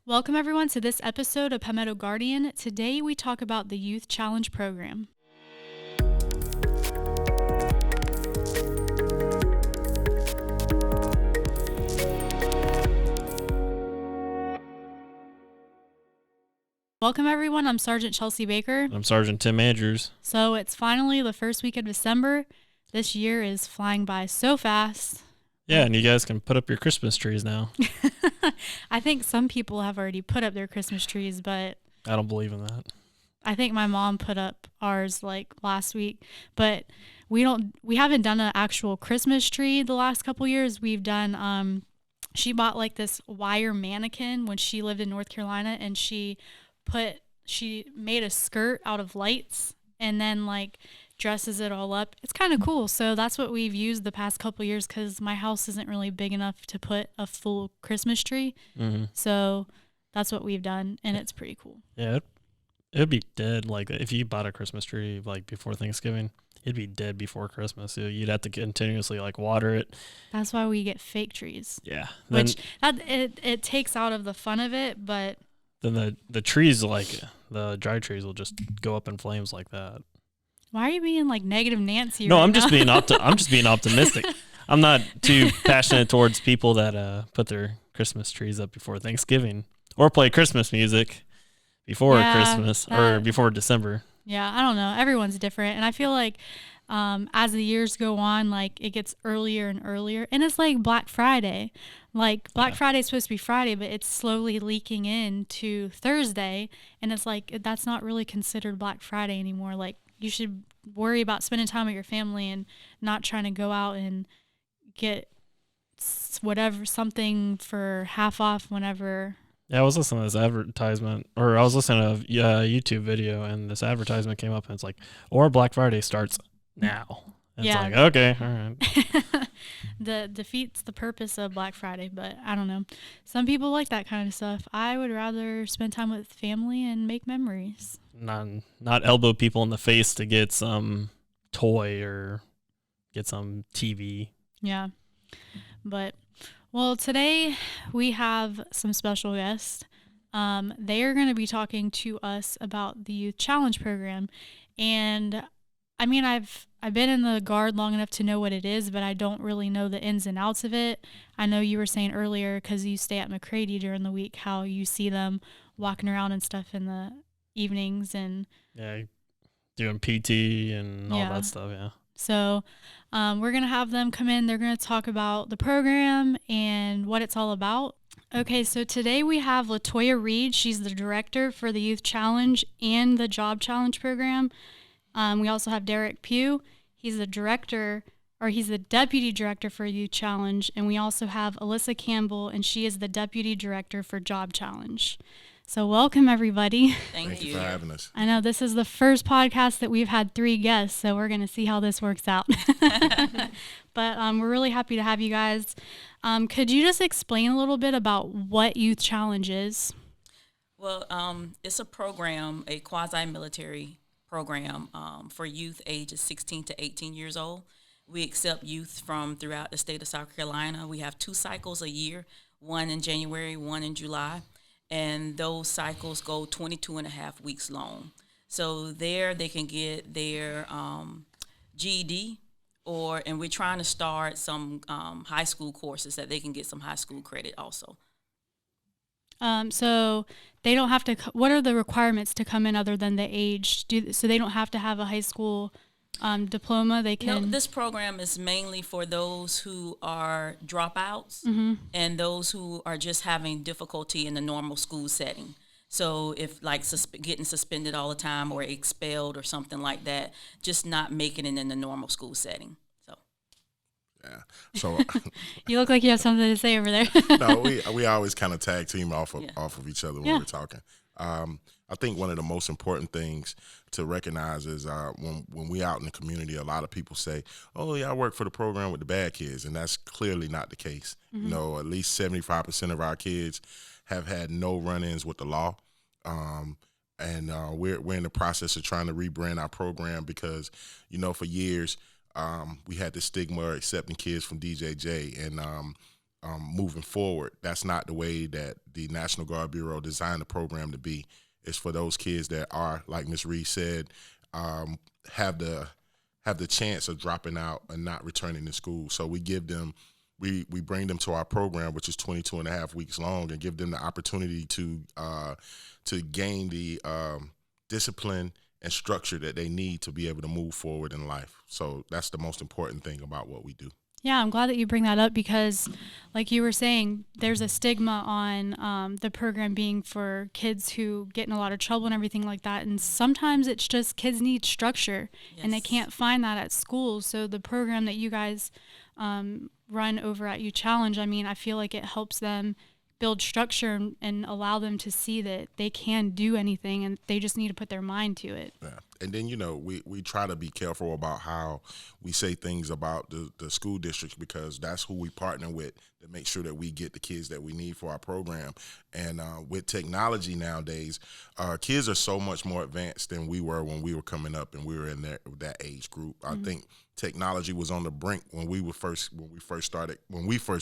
Welcome everyone to this episode of Palmetto Guardian. Today we talk about the Youth ChalleNGe program. Welcome everyone, I'm Sergeant Chelsea Baker. I'm Sergeant Tim Andrews. So it's finally the first week of December. This year is flying by so fast. Yeah, and you guys can put up your Christmas trees now. I think some people have already put up their Christmas trees, but I don't believe in that. I think my mom put up ours like last week, but we haven't done an actual Christmas tree the last couple years. We've done she bought like this wire mannequin when she lived in North Carolina, and she made a skirt out of lights and then like dresses it all up. It's kind of cool. So that's what we've used the past couple years because my house isn't really big enough to put a full Christmas tree. Mm-hmm. So that's what we've done, and it's pretty cool. Yeah, it'd be dead. Like if you bought a Christmas tree like before Thanksgiving, it'd be dead before Christmas. You'd have to continuously like water it. That's why we get fake trees. Yeah. Which it takes out of the fun of it, but then the trees, like the dry trees, will just go up in flames like that. Why are you being like negative Nancy? No, right I'm now? just being optimistic. I'm not too passionate towards people that put their Christmas trees up before Thanksgiving or play Christmas music before Christmas or before December. Yeah, I don't know. Everyone's different, and I feel like as the years go on, like it gets earlier and earlier, and it's like Black Friday. Like Black Friday is supposed to be Friday, but it's slowly leaking into Thursday, and it's like that's not really considered Black Friday anymore. Like you should worry about spending time with your family and not trying to go out and get something for half off whenever. Yeah, I was listening to this advertisement, or I was listening to a YouTube video, and this advertisement came up, and it's like, or Black Friday starts now. And it's like, okay, all right. That defeats the purpose of Black Friday, but I don't know. Some people like that kind of stuff. I would rather spend time with family and make memories. Not elbow people in the face to get some toy or get some TV. Yeah, but well, today we have some special guests. They are going to be talking to us about the Youth ChalleNGe program, and I mean, I've been in the Guard long enough to know what it is, but I don't really know the ins and outs of it. I know you were saying earlier, because you stay at McCready during the week, how you see them walking around and stuff in the evenings and doing PT and all that stuff. Yeah. So we're going to have them come in. They're going to talk about the program and what it's all about. Okay, so today we have LaToya Reed. She's the director for the Youth ChalleNGe and the Job ChalleNGe program. We also have Derrek Pugh. He's the deputy director for Youth ChalleNGe. And we also have Alyssa Campbell, and she is the deputy director for Job ChalleNGe. So welcome, everybody. Thank you for having us. I know this is the first podcast that we've had 3 guests, so we're going to see how this works out. But we're really happy to have you guys. Could you just explain a little bit about what Youth ChalleNGe is? Well, it's a program, a quasi-military program for youth ages 16 to 18 years old. We accept youth from throughout the state of South Carolina. We have 2 cycles a year, one in January, one in July. And those cycles go 22 and a half weeks long. So there they can get their GED, and we're trying to start some high school courses that they can get some high school credit also. So they don't have to, what are the requirements to come in other than the age? So they don't have to have a high school diploma? They can. No, this program is mainly for those who are dropouts and those who are just having difficulty in the normal school setting. So if like getting suspended all the time or expelled or something like that, just not making it in the normal school setting. Yeah. So you look like you have something to say over there. No, we always kind of tag team off of each other when we're talking. I think one of the most important things to recognize is when we out in the community, a lot of people say, "Oh, yeah, I work for the program with the bad kids," and that's clearly not the case. Mm-hmm. You know, at least 75% of our kids have had no run-ins with the law, and we're in the process of trying to rebrand our program because, you know, for years we had the stigma of accepting kids from DJJ, and moving forward. That's not the way that the National Guard Bureau designed the program to be. It's for those kids that are, like Ms. Reed said, have the chance of dropping out and not returning to school. So we give them, we bring them to our program, which is 22 and a half weeks long, and give them the opportunity to gain the discipline and structure that they need to be able to move forward in life. So that's the most important thing about what we do. Yeah, I'm glad that you bring that up because, like you were saying, there's a stigma on the program being for kids who get in a lot of trouble and everything like that. And sometimes it's just kids need structure, and they can't find that at school. So the program that you guys run over at ChalleNGe, I mean, I feel like it helps them build structure and allow them to see that they can do anything, and they just need to put their mind to it. Yeah. And then, we try to be careful about how we say things about the school districts, because that's who we partner with to make sure that we get the kids that we need for our program. And with technology nowadays, kids are so much more advanced than we were when we were coming up and we were in that age group. I think technology was on the brink when we first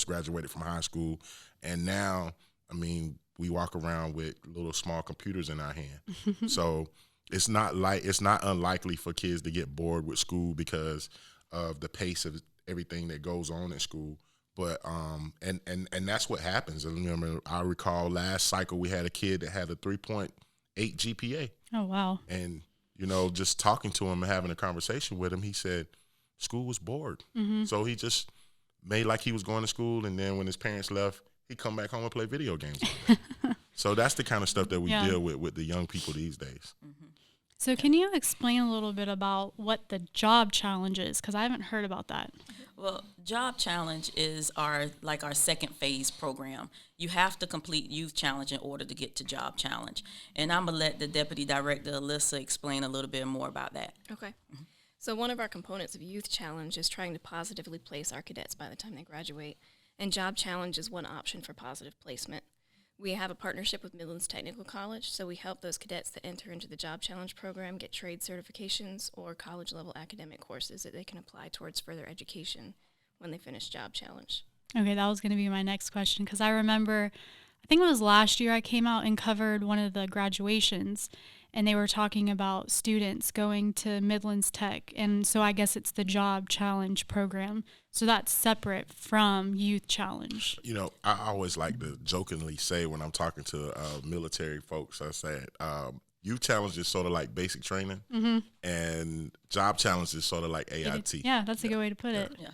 graduated from high school. And now, I mean, we walk around with little small computers in our hand. So it's not unlikely for kids to get bored with school because of the pace of everything that goes on in school. But and that's what happens. And I recall last cycle we had a kid that had a 3.8 GPA. Oh wow! And just talking to him and having a conversation with him, he said school was bored. So he just made like he was going to school, and then when his parents left, he'd come back home and play video games all day. So that's the kind of stuff that we deal with the young people these days. So can you explain a little bit about what the Job Challenge is? Because I haven't heard about that. Well, Job Challenge is our second phase program. You have to complete Youth Challenge in order to get to Job Challenge. And I'm going to let the Deputy Director, Alyssa, explain a little bit more about that. Okay. So one of our components of Youth Challenge is trying to positively place our cadets by the time they graduate. And Job Challenge is one option for positive placement. We have a partnership with Midlands Technical College, so we help those cadets that enter into the Job Challenge program get trade certifications or college-level academic courses that they can apply towards further education when they finish Job Challenge. Okay, that was going to be my next question, because I remember, I think it was last year I came out and covered one of the graduations, and they were talking about students going to Midlands Tech, and so I guess it's the Job Challenge program. So that's separate from Youth Challenge. I always like to jokingly say when I'm talking to military folks, I said, Youth Challenge is sort of like basic training, and Job Challenge is sort of like AIT. Yeah, that's a good way to put it. Yeah.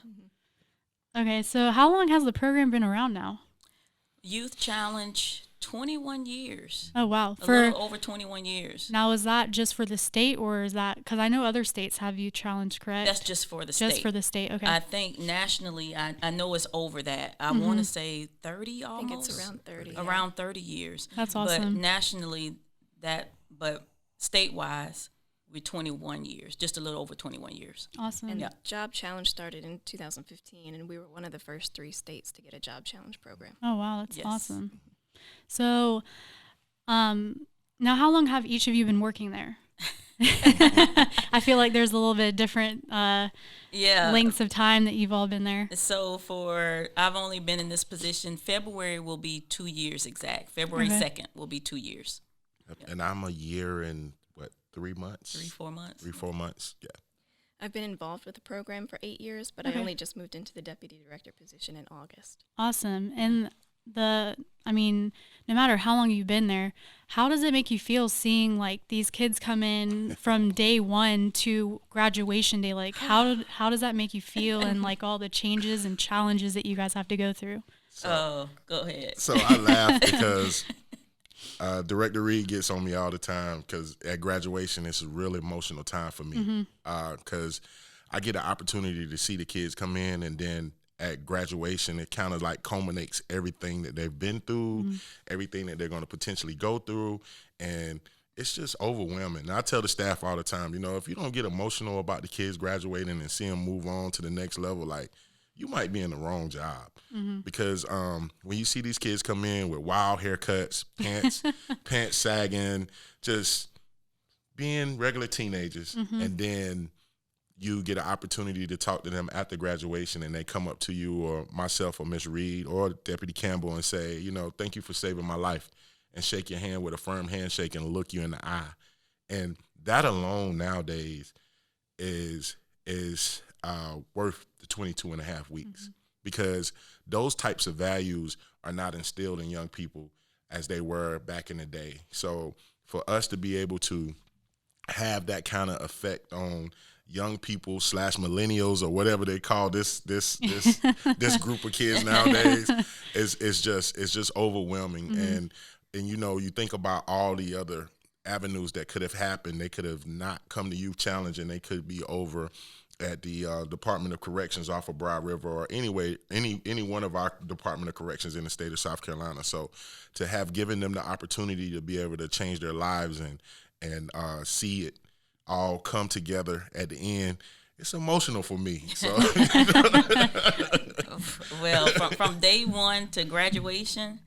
Okay, so how long has the program been around now? Youth Challenge, 21 years. Oh, wow. A little over 21 years. Now, is that just for the state, or is that, because I know other states have Youth Challenge, correct? That's just for the state. Just for the state, okay. I think nationally, I know it's over that. I want to say 30 almost. I think it's around 30. Around 30 years. That's awesome. But nationally, but statewise, we're 21 years, just a little over 21 years. Awesome. And Job Challenge started in 2015, and we were one of the first 3 states to get a Job Challenge program. Oh, wow, that's awesome. So, now how long have each of you been working there? I feel like there's a little bit different lengths of time that you've all been there. So I've only been in this position, February will be 2 years exact. February 2nd will be 2 years. And I'm a year and 3 months? 3-4 months. 3-4 months, yeah. I've been involved with the program for 8 years, but I only just moved into the deputy director position in August. Awesome. And no matter how long you've been there, how does it make you feel seeing like these kids come in from day one to graduation day? Like how does that make you feel, and like all the changes and challenges that you guys have to go through? Go ahead. So I laugh because Director Reed gets on me all the time, because at graduation it's a really emotional time for me, because I get an opportunity to see the kids come in, and then at graduation it kind of like culminates everything that they've been through, everything that they're going to potentially go through, and it's just overwhelming. And I tell the staff all the time, if you don't get emotional about the kids graduating and see them move on to the next level, like, you might be in the wrong job, because when you see these kids come in with wild haircuts, pants sagging, just being regular teenagers, and then you get an opportunity to talk to them after graduation, and they come up to you or myself or Miss Reed or Deputy Campbell and say, you know, thank you for saving my life, and shake your hand with a firm handshake and look you in the eye. And that alone nowadays is worth the 22 and a half weeks, because those types of values are not instilled in young people as they were back in the day. So for us to be able to have that kind of effect on young people / millennials or whatever they call this group of kids nowadays is just overwhelming. And you know, you think about all the other avenues that could have happened. They could have not come to Youth Challenge, and they could be over at the Department of Corrections off of Broad River, or any one of our Department of Corrections in the state of South Carolina. So to have given them the opportunity to be able to change their lives and see it all come together at the end, it's emotional for me. So, well, from day one to graduation,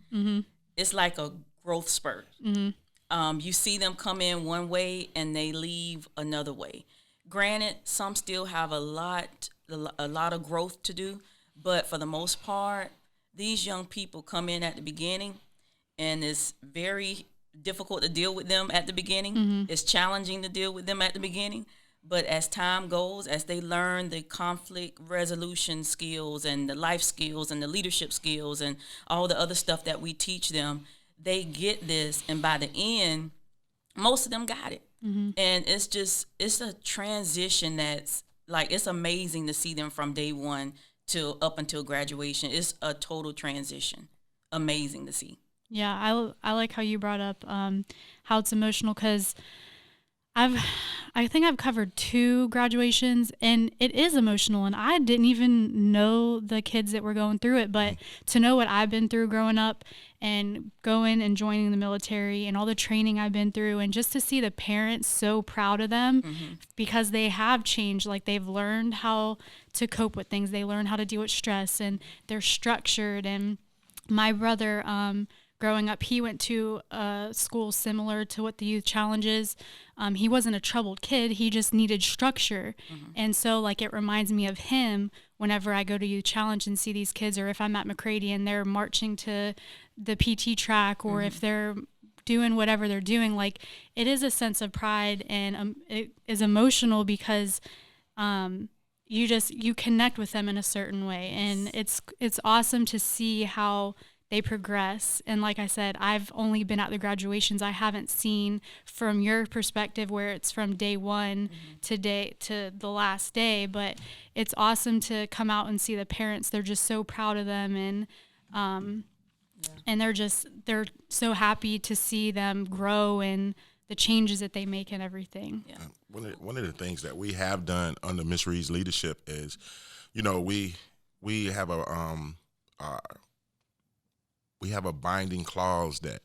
it's like a growth spurt. You see them come in one way and they leave another way. Granted, some still have a lot of growth to do, but for the most part, these young people come in at the beginning, and it's very difficult to deal with them at the beginning. It's challenging to deal with them at the beginning, but as time goes, as they learn the conflict resolution skills and the life skills and the leadership skills and all the other stuff that we teach them, they get this, and by the end, most of them got it. And it's a transition that's like, it's amazing to see them from day one to up until graduation. It's a total transition. Amazing to see. Yeah, I like how you brought up how it's emotional, because I think I've covered 2 graduations, and it is emotional, and I didn't even know the kids that were going through it, but to know what I've been through growing up and going and joining the military and all the training I've been through, and just to see the parents so proud of them because they have changed. Like, they've learned how to cope with things. They learn how to deal with stress, and they're structured. And my brother, growing up, he went to a school similar to what the Youth Challenge is. He wasn't a troubled kid. He just needed structure. And so, like, it reminds me of him whenever I go to Youth Challenge and see these kids, or if I'm at McCready and they're marching to the PT track, or if they're doing whatever they're doing. Like, it is a sense of pride, and it is emotional because you connect with them in a certain way. And it's awesome to see how they progress. And like I said, I've only been at the graduations. I haven't seen from your perspective where it's from day one to the last day, but it's awesome to come out and see the parents. They're just so proud of them, and and they're so happy to see them grow and the changes that they make and everything. Yeah. One of the things that we have done under Miss Reed's leadership is, you know, we have a binding clause that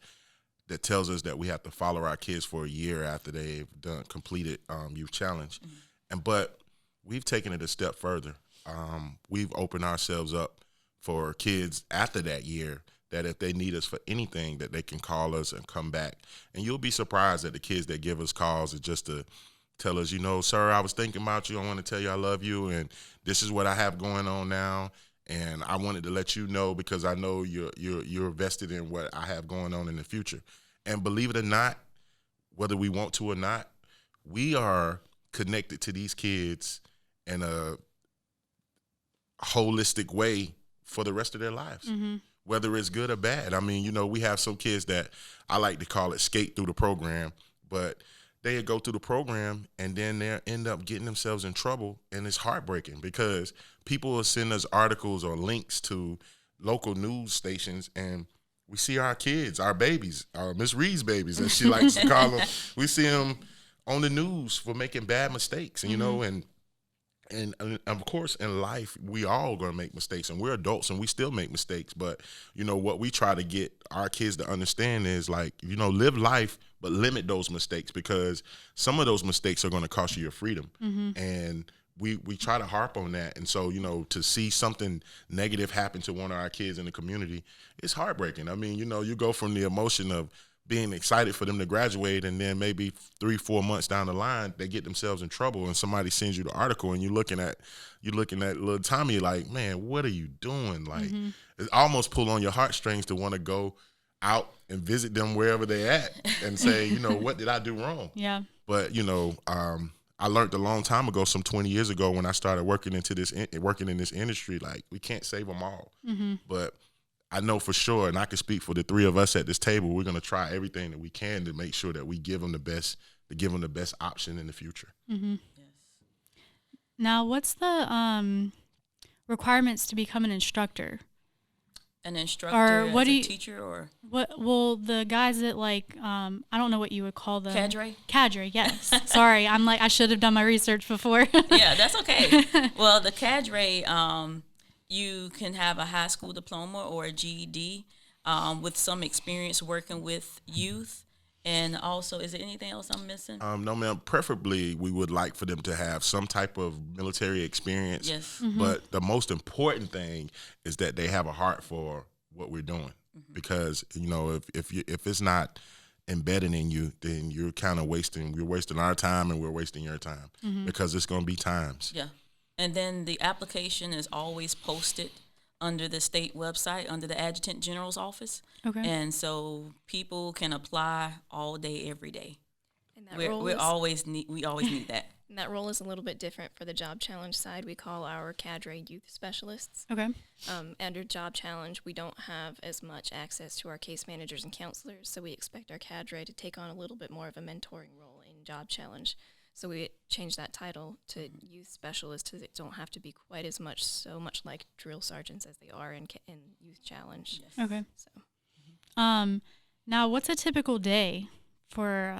tells us that we have to follow our kids for a year after they've completed Youth Challenge. But we've taken it a step further. We've opened ourselves up for kids after that year, that if they need us for anything, that they can call us and come back. And you'll be surprised at the kids that give us calls and just to tell us, you know, sir, I was thinking about you. I want to tell you I love you, and this is what I have going on now. And I wanted to let you know because I know you're vested in what I have going on in the future. And believe it or not, whether we want to or not, we are connected to these kids in a holistic way for the rest of their lives, whether it's good or bad. I mean, you know, we have some kids that I like to call it skate through the program, but they go through the program and then they end up getting themselves in trouble, and it's heartbreaking because people will send us articles or links to local news stations, and we see our kids, our babies, Miss Reed's babies, as she likes to call them. We see them on the news for making bad mistakes, and, you know, and of course in life we all gonna make mistakes, and we're adults and we still make mistakes. But you know what we try to get our kids to understand is, like, you know, live life but limit those mistakes, because some of those mistakes are going to cost you your freedom. And we try to harp on that. And so, you know, to see something negative happen to one of our kids in the community, it's heartbreaking. I mean, you know, you go from the emotion of being excited for them to graduate, and then maybe 3-4 months down the line, they get themselves in trouble, and somebody sends you the article, and you're looking at little Tommy like, man, what are you doing? Like, it almost pull on your heartstrings to want to go out and visit them wherever they're at and say, you know, what did I do wrong? Yeah. But I learned a long time ago, some 20 years ago, when I started working in this industry, like, we can't save them all, but I know for sure, and I can speak for the three of us at this table, we're going to try everything that we can to make sure that we give them the best option in the future. Mm-hmm. Yes. Now, what's the requirements to become an instructor? An instructor, or what as a teacher, or what? Well, the guys that like, I don't know what you would call them. Cadre, yes. Sorry, I'm like, I should have done my research before. Yeah, that's okay. Well, the cadre, you can have a high school diploma or a GED with some experience working with youth. And also, is there anything else I'm missing? No, ma'am. Preferably, we would like for them to have some type of military experience. Yes. But the most important thing is that they have a heart for what we're doing. Because, you know, if it's not embedded in you, then you're kind of we're wasting our time, and we're wasting your time, because it's going to be times. Yeah. And then the application is always posted under the state website, under the Adjutant General's office. Okay. And so people can apply all day, every day. And that we always need that. And that role is a little bit different for the Job Challenge side. We call our cadre youth specialists. Okay. Under Job Challenge, we don't have as much access to our case managers and counselors, so we expect our cadre to take on a little bit more of a mentoring role in Job Challenge. So we changed that title to youth specialists, because it don't have to be quite as much, so much like drill sergeants as they are in Youth Challenge. Yes. Okay. So, now what's a typical day for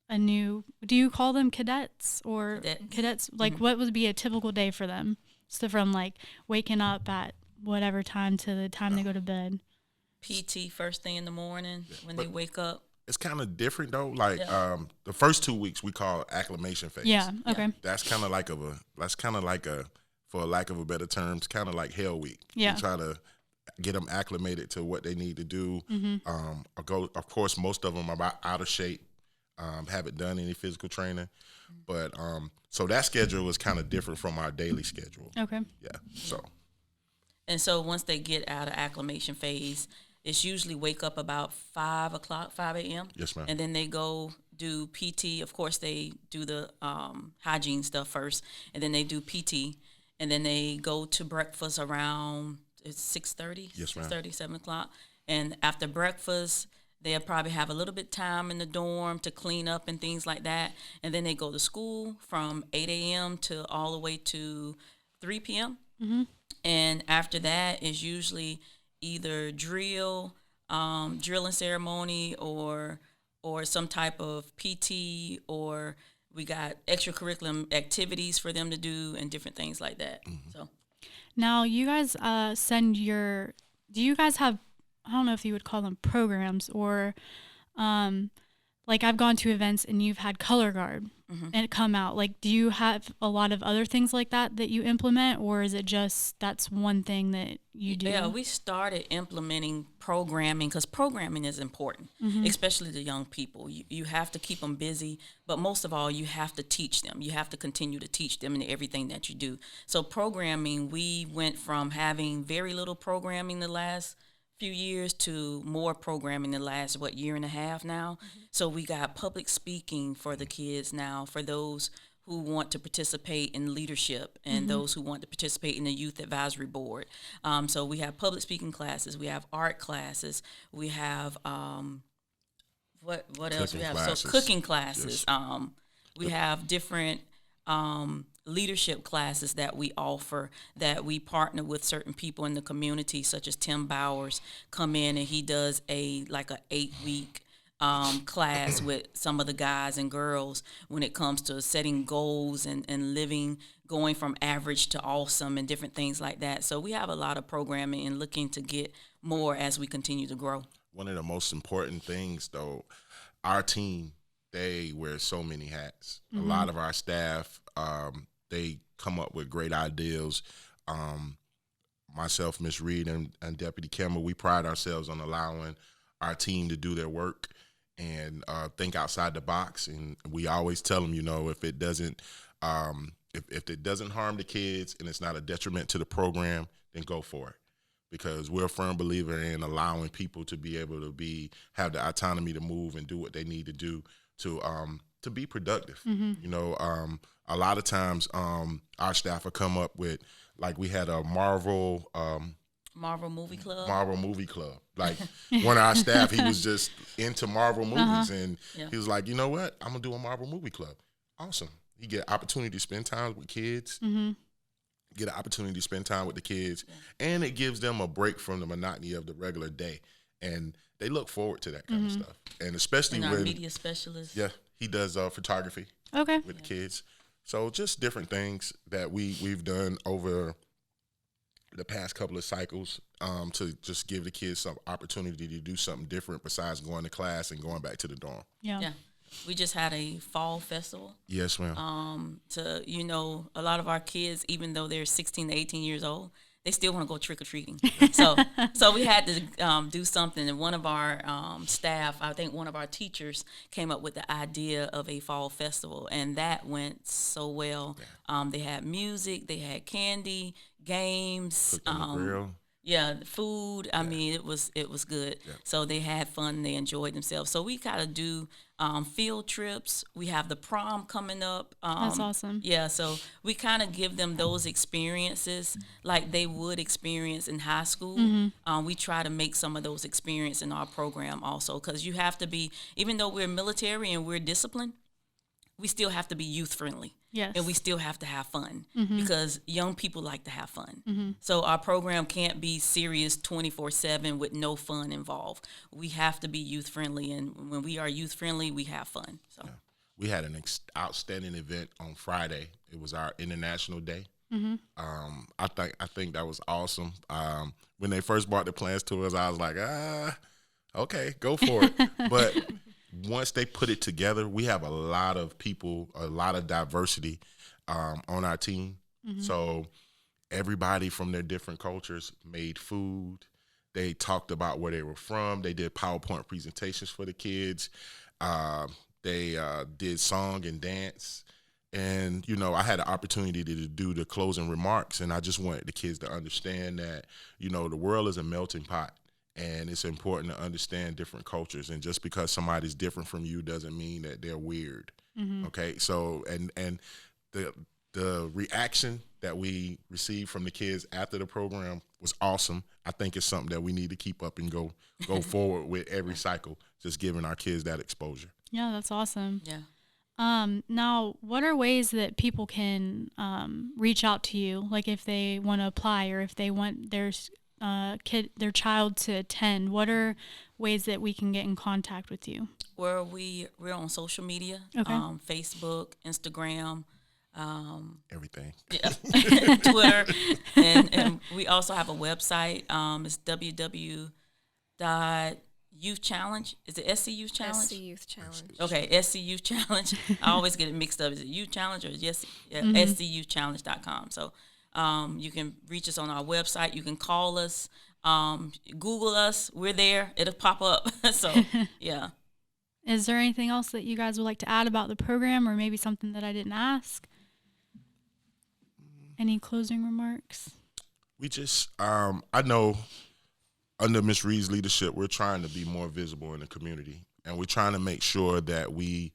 a new? Do you call them cadets or cadets? Like, what would be a typical day for them? So from like waking up at whatever time to the time they go to bed. PT first thing in the morning when they wake up. It's kind of different though. Like the first 2 weeks we call acclimation phase. Yeah. Okay. That's kind of like for lack of a better term, it's kind of like Hell Week. Yeah. You try to get them acclimated to what they need to do. Of course, most of them are out of shape, haven't done any physical training, but so that schedule is kind of different from our daily schedule. Okay. Yeah. And so once they get out of acclimation phase, it's usually wake up about 5 a.m. Yes, ma'am. And then they go do PT. Of course, they do the hygiene stuff first, and then they do PT, and then they go to breakfast around 6:30. Yes, ma'am. 6:30, 7 o'clock. And after breakfast, they'll probably have a little bit time in the dorm to clean up and things like that. And then they go to school from 8 a.m. to all the way to 3 p.m. And after that is usually either drill and ceremony, or some type of PT, or we got extracurricular activities for them to do and different things like that. So now you guys do you guys have, I don't know if you would call them programs, or like I've gone to events and you've had color guard and come out. Like, do you have a lot of other things like that you implement, or is it just that's one thing that you do? Yeah, we started implementing programming because programming is important, especially to young people. You have to keep them busy, but most of all, you have to teach them. You have to continue to teach them in everything that you do. So programming, we went from having very little programming the last few years to more programming the last year and a half now. So we got public speaking for the kids now, for those who want to participate in leadership and those who want to participate in the youth advisory board. So we have public speaking classes, we have art classes, we have what else we have? Classes. So cooking classes. Yes. We have different leadership classes that we offer, that we partner with certain people in the community, such as Tim Bowers come in and he does a 8-week class with some of the guys and girls when it comes to setting goals and living, going from average to awesome and different things like that. So we have a lot of programming and looking to get more as we continue to grow. One of the most important things though, our team, they wear so many hats. A lot of our staff, they come up with great ideas. Myself, Miss Reed, and Deputy Campbell, we pride ourselves on allowing our team to do their work and think outside the box. And we always tell them, if it doesn't if it doesn't harm the kids and it's not a detriment to the program, then go for it. Because we're a firm believer in allowing people to be able to have the autonomy to move and do what they need to do to be productive. A lot of times our staff will come up with, like, we had a Marvel movie club. Like, one of our staff, he was just into Marvel movies, and he was like, you know what? I'm gonna do a Marvel movie club. Awesome. You get opportunity to spend time with kids. Get an opportunity to spend time with the kids, and it gives them a break from the monotony of the regular day, and they look forward to that kind of stuff. And especially our media specialist. Yeah, he does photography. Okay. With the kids. So just different things that we've done over the past couple of cycles to just give the kids some opportunity to do something different besides going to class and going back to the dorm. Yeah. We just had a fall festival. Yes, ma'am. A lot of our kids, even though they're 16 to 18 years old, they still want to go trick-or-treating. So we had to do something. And one of our staff, I think one of our teachers, came up with the idea of a fall festival. And that went so well. Yeah. They had music, they had candy, games. Cooked on the grill. Yeah, the food. I mean, it was good. Yeah. So they had fun. They enjoyed themselves. So we kind of do field trips. We have the prom coming up. That's awesome. Yeah, so we kind of give them those experiences like they would experience in high school. We try to make some of those experiences in our program also, because you have to be, even though we're military and we're disciplined, we still have to be youth friendly. Yes. And we still have to have fun because young people like to have fun. So our program can't be serious 24/7 with no fun involved. We have to be youth friendly, and when we are youth friendly, we have fun. So we had an outstanding event on Friday. It was our International Day. I think that was awesome. When they first brought the plans to us, I was like, okay, go for it. But once they put it together, we have a lot of people, a lot of diversity on our team. So everybody from their different cultures made food. They talked about where they were from. They did PowerPoint presentations for the kids. They did song and dance. And, I had the opportunity to do the closing remarks, and I just wanted the kids to understand that, the world is a melting pot. And it's important to understand different cultures. And just because somebody's different from you doesn't mean that they're weird. Okay. So, and the reaction that we received from the kids after the program was awesome. I think it's something that we need to keep up and go forward with every cycle, just giving our kids that exposure. Yeah, that's awesome. Yeah. Now, what are ways that people can reach out to you? Like if they want to apply or if they want their child to attend, what are ways that we can get in contact with you? We're on social media, Facebook, Instagram, everything. Yeah. Twitter, and we also have a website. It's www.youthchallenge. Is it SC Youth Challenge? SC Youth Challenge. Okay, SC Youth Challenge. I always get it mixed up. Is it Youth Challenge or SCYouthChallenge.com? So you can reach us on our website. You can call us, Google us. We're there. It'll pop up. So, yeah. Is there anything else that you guys would like to add about the program, or maybe something that I didn't ask? Any closing remarks? We just, I know under Ms. Reed's leadership, we're trying to be more visible in the community, and we're trying to make sure that we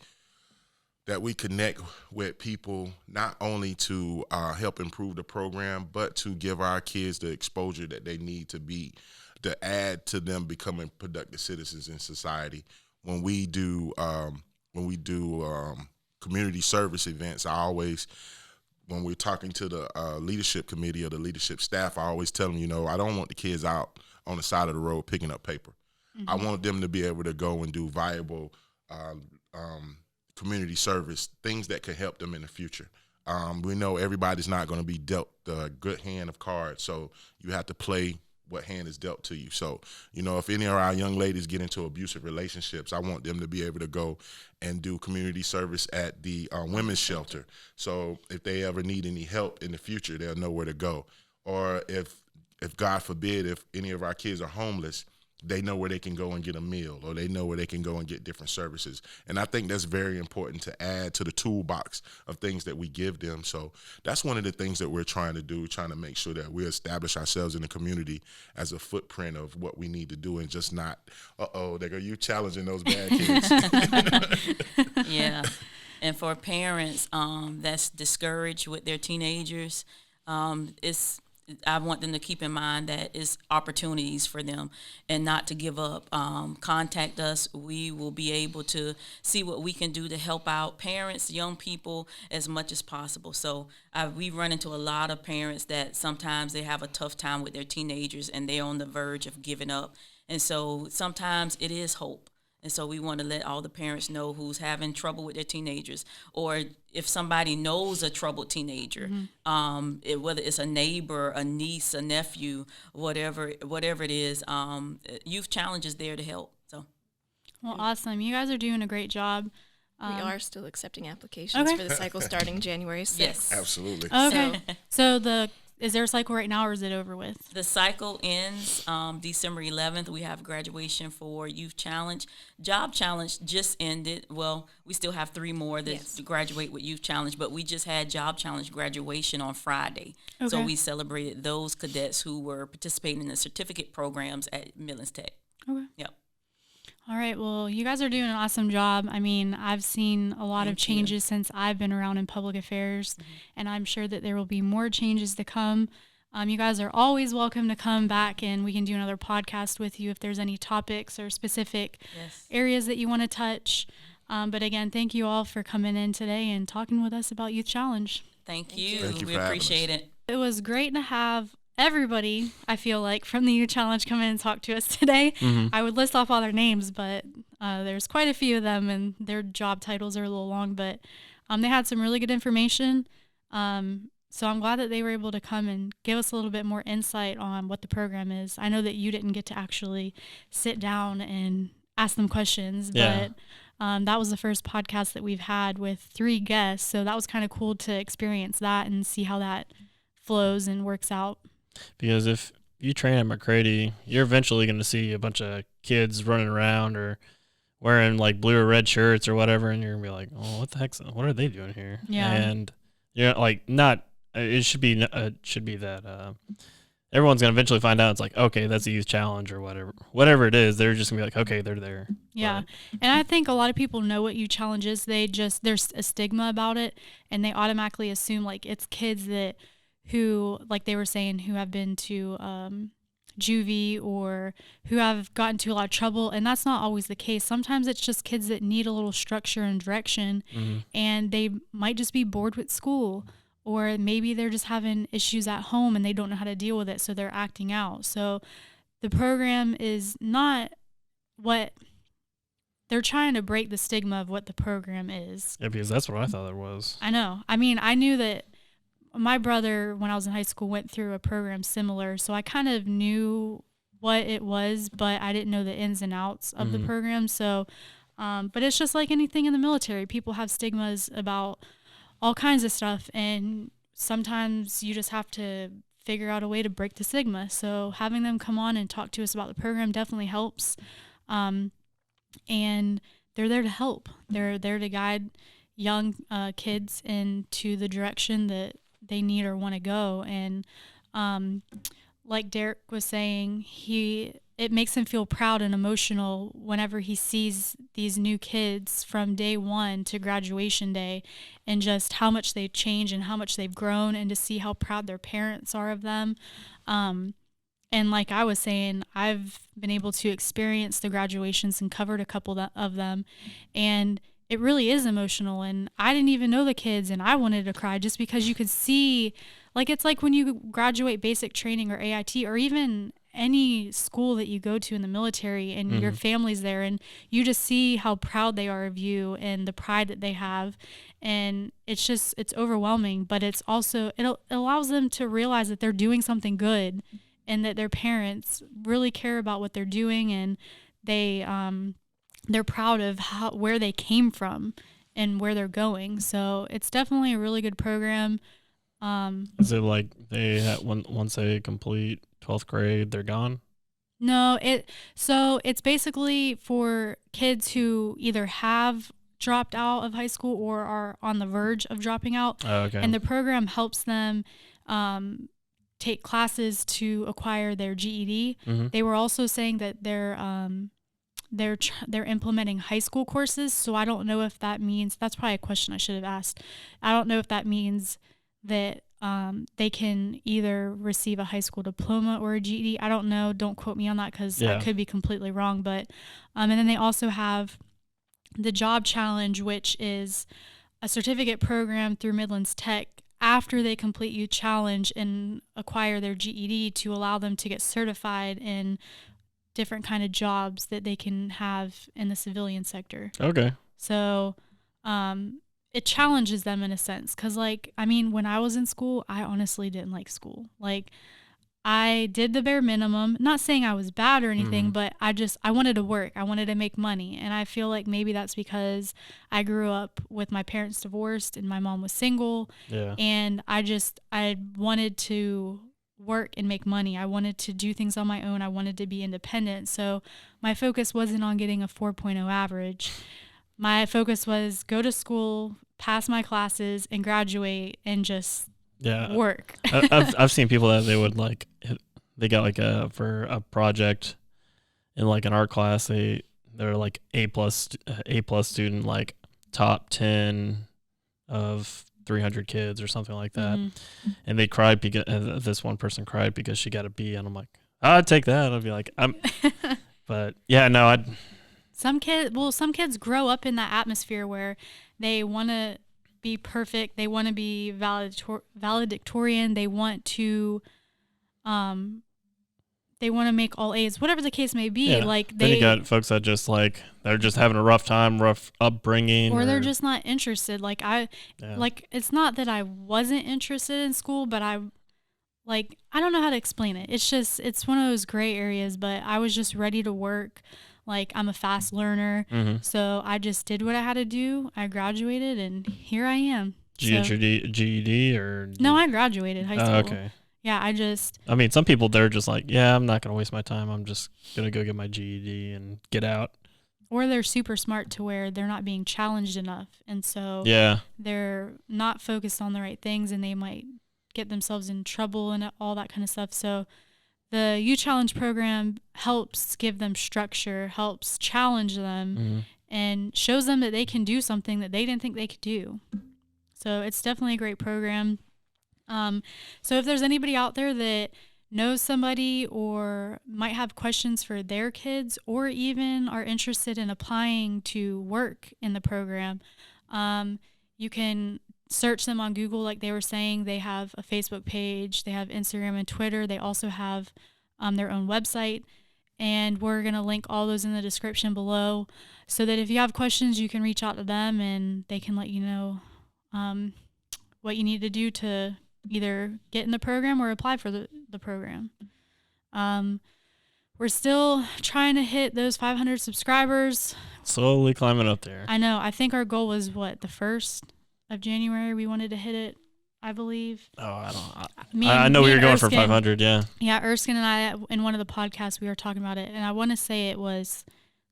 connect with people not only to help improve the program, but to give our kids the exposure that they need to add to them becoming productive citizens in society. When we do community service events, when we're talking to the leadership committee or the leadership staff, I always tell them, I don't want the kids out on the side of the road picking up paper. I want them to be able to go and do viable community service, things that could help them in the future. We know everybody's not going to be dealt the good hand of cards, so you have to play what hand is dealt to you. So, if any of our young ladies get into abusive relationships, I want them to be able to go and do community service at the women's shelter. So if they ever need any help in the future, they'll know where to go. Or if God forbid, if any of our kids are homeless, they know where they can go and get a meal, or they know where they can go and get different services. And I think that's very important to add to the toolbox of things that we give them. So that's one of the things that we're trying to do, trying to make sure that we establish ourselves in the community as a footprint of what we need to do, and just not, there go you challenging those bad kids. Yeah. And for parents that's discouraged with their teenagers, I want them to keep in mind that it's opportunities for them and not to give up. Contact us. We will be able to see what we can do to help out parents, young people, as much as possible. So we run into a lot of parents that sometimes they have a tough time with their teenagers and they're on the verge of giving up. And so sometimes it is hope. And so we want to let all the parents know who's having trouble with their teenagers, or if somebody knows a troubled teenager, whether it's a neighbor, a niece, a nephew, whatever it is, Youth Challenge is there to help. So, well, awesome. You guys are doing a great job. We are still accepting applications for the cycle starting January 6th. Yes. Absolutely. Okay. So is there a cycle right now, or is it over with? The cycle ends December 11th. We have graduation for Youth Challenge. Job Challenge just ended. Well, we still have 3 more that graduate with Youth Challenge, but we just had Job Challenge graduation on Friday. Okay. So we celebrated those cadets who were participating in the certificate programs at Midlands Tech. Okay. Yep. All right. Well, you guys are doing an awesome job. I mean, I've seen a lot of changes since I've been around in public affairs, and I'm sure that there will be more changes to come. You guys are always welcome to come back, and we can do another podcast with you if there's any topics or specific areas that you want to touch. But again, thank you all for coming in today and talking with us about Youth Challenge. Thank you. Thank you. We appreciate it. It was great to have everybody, I feel like, from the Youth Challenge come in and talk to us today. I would list off all their names, but there's quite a few of them, and their job titles are a little long, but they had some really good information. So I'm glad that they were able to come and give us a little bit more insight on what the program is. I know that you didn't get to actually sit down and ask them questions, but that was the first podcast that we've had with 3 guests, so that was kind of cool to experience that and see how that flows and works out. Because if you train at McCready, you're eventually going to see a bunch of kids running around or wearing like blue or red shirts or whatever, and you're going to be like, oh, what are they doing here? Yeah. And you're like, it should be that everyone's going to eventually find out it's like, okay, that's a Youth Challenge or whatever it is. They're just going to be like, okay, they're there. Yeah. And I think a lot of people know what Youth Challenge is. There's a stigma about it, and they automatically assume like it's kids who, like they were saying, who have been to juvie or who have gotten into a lot of trouble, and that's not always the case. Sometimes it's just kids that need a little structure and direction, and they might just be bored with school, or maybe they're just having issues at home and they don't know how to deal with it, so they're acting out. So the program is not what they're trying to break the stigma of what the program is. Yeah, because that's what I thought it was. I know. I mean, I knew that my brother, when I was in high school, went through a program similar, so I kind of knew what it was, but I didn't know the ins and outs of the program. So, but it's just like anything in the military. People have stigmas about all kinds of stuff, and sometimes you just have to figure out a way to break the stigma. So having them come on and talk to us about the program definitely helps. And they're there to help. They're there to guide young kids into the direction that they need or want to go. And like Derrek was saying, it makes him feel proud and emotional whenever he sees these new kids from day one to graduation day, and just how much they've changed and how much they've grown, and to see how proud their parents are of them. And like I was saying, I've been able to experience the graduations and covered a couple of them, and it really is emotional. And I didn't even know the kids, and I wanted to cry just because you could see, like, it's like when you graduate basic training or AIT or even any school that you go to in the military, and your family's there, and you just see how proud they are of you and the pride that they have. And it's overwhelming, but it's also, it allows them to realize that they're doing something good and that their parents really care about what they're doing, and they're proud of where they came from and where they're going. So it's definitely a really good program. Is it like once they complete 12th grade, they're gone? No, it's basically for kids who either have dropped out of high school or are on the verge of dropping out. Oh, okay. And the program helps them take classes to acquire their GED. Mm-hmm. They were also saying that they're implementing high school courses. So I don't know if that means, that's probably a question I should have asked. I don't know if that means that they can either receive a high school diploma or a GED. I don't know. Don't quote me on that because I could be completely wrong. But and then they also have the Job Challenge, which is a certificate program through Midlands Tech after they complete U Challenge and acquire their GED to allow them to get certified in different kind of jobs that they can have in the civilian sector. Okay. So it challenges them in a sense because, like, I mean, when I was in school, I honestly didn't like school. Like, I did the bare minimum, not saying I was bad or anything, but I wanted to work. I wanted to make money. And I feel like maybe that's because I grew up with my parents divorced and my mom was single. Yeah. And I wanted to work and make money. I wanted to do things on my own. I wanted to be independent. So my focus wasn't on getting a 4.0 average. My focus was go to school, pass my classes, and graduate and just work. I've seen people that they would like, they got like for a project in like an art class, they're like A plus student, like top 10 of 300 kids or something like that. Mm-hmm. And they cried because this one person cried because she got a B, and I'm like, I'd take that. I'd be like, but yeah, no, some kids grow up in that atmosphere where they want to be perfect. They want to be valedictorian. They want to make all A's, whatever the case may be. Yeah. Like then you got folks that just like, they're just having a rough time, rough upbringing. Or they're just not interested. Like like, it's not that I wasn't interested in school, but I don't know how to explain it. It's just, it's one of those gray areas, but I was just ready to work. Like, I'm a fast learner. Mm-hmm. So I just did what I had to do. I graduated and here I am. Did you get your GED or? No, I graduated high school. Okay. Yeah, I mean, some people, they're just like, yeah, I'm not going to waste my time. I'm just going to go get my GED and get out. Or they're super smart to where they're not being challenged enough. And so they're not focused on the right things and they might get themselves in trouble and all that kind of stuff. So the U Challenge program helps give them structure, helps challenge them, and shows them that they can do something that they didn't think they could do. So it's definitely a great program. So if there's anybody out there that knows somebody or might have questions for their kids or even are interested in applying to work in the program, you can search them on Google. Like they were saying, they have a Facebook page, they have Instagram and Twitter. They also have their own website, and we're going to link all those in the description below so that if you have questions, you can reach out to them and they can let you know what you need to do to either get in the program or apply for the program. We're still trying to hit those 500 subscribers. Slowly climbing up there. I know. I think our goal was the 1st of January. We wanted to hit it, I believe. Oh, I know we were going for 500, yeah. Yeah, Erskine and I, in one of the podcasts, we were talking about it, and I want to say it was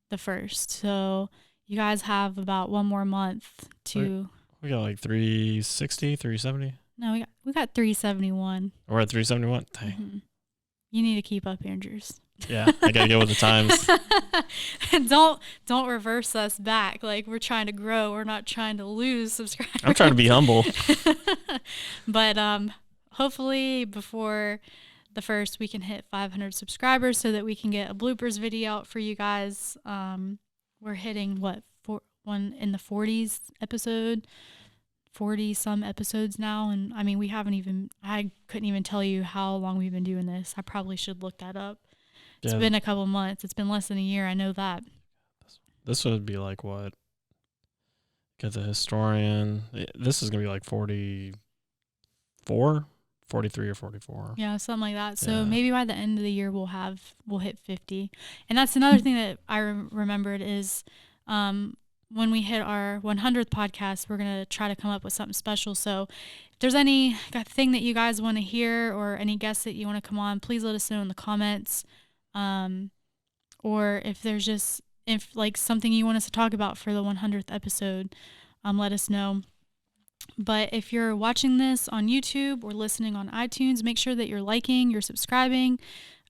the 1st. So you guys have about one more month to... We got like 360, 370? No, we got 371. We're at 371? Dang. Mm-hmm. You need to keep up, Andrews. Yeah, I got to get with the times. Don't reverse us back. Like, we're trying to grow. We're not trying to lose subscribers. I'm trying to be humble. But hopefully before the 1st, we can hit 500 subscribers so that we can get a bloopers video out for you guys. We're hitting, one in the 40s episode, 40 some episodes now. And I mean, I couldn't even tell you how long we've been doing this. I probably should look that up. It's been a couple months. It's been less than a year. I know that. This would be like what? Get the historian. This is going to be like 44, 43 or 44. Yeah, something like that. So maybe by the end of the year, we'll hit 50. And that's another thing that I remembered is, when we hit our 100th podcast, we're going to try to come up with something special. So if there's anything that you guys want to hear or any guests that you want to come on, please let us know in the comments. or if there's just like something you want us to talk about for the 100th episode, let us know. But if you're watching this on YouTube or listening on iTunes, make sure that you're liking, you're subscribing,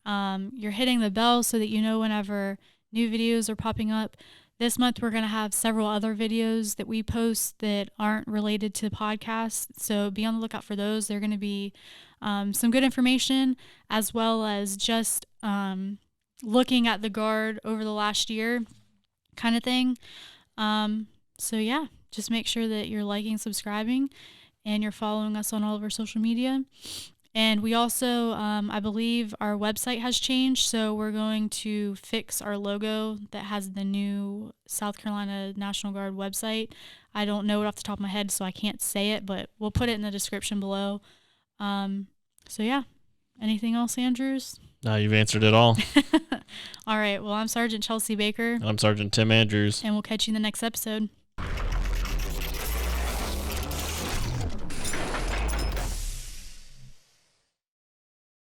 you're hitting the bell so that you know whenever new videos are popping up. This month, we're going to have several other videos that we post that aren't related to podcasts. So be on the lookout for those. They're going to be some good information, as well as just looking at the Guard over the last year kind of thing. So yeah, just make sure that you're liking, subscribing, and you're following us on all of our social media. And we also, I believe our website has changed, so we're going to fix our logo that has the new South Carolina National Guard website. I don't know it off the top of my head, so I can't say it, but we'll put it in the description below. So yeah, anything else, Andrews? No, you've answered it all. All right, well, I'm Sergeant Chelsea Baker. I'm Sergeant Tim Andrews. And we'll catch you in the next episode.